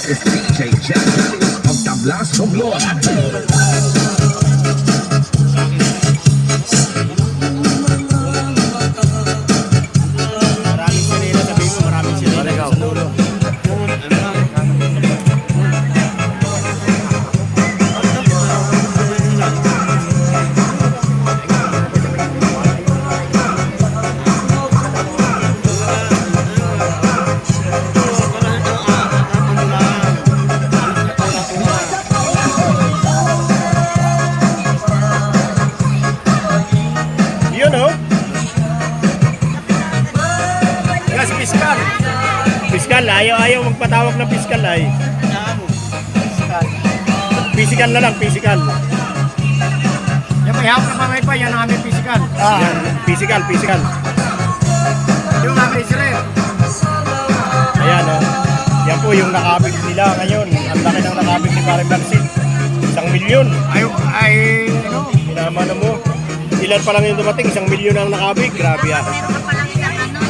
This is DJ Jack of the Blast from Lord. Maraming sirena, sabihin mo, maraming sirena sa dulo. Yun oh. Yes, piskal. Piskal, ayaw magpatawag ng piskal ay. Pisikal na lang, pisikal. Yung may hawak na mamay pa, yan ang aming physical. Yan, pisikal. Yung aming Israel. Ayan oh. Yan po yung nakabig nila ngayon. Ang laki ng nakabig ni Paring Barsin. 1 milyon. Ano? Minamano mo. Ilan pa lang yung dumating, 1 milyon ang nakabig. Grabe yan. Meron pa lang isang ano,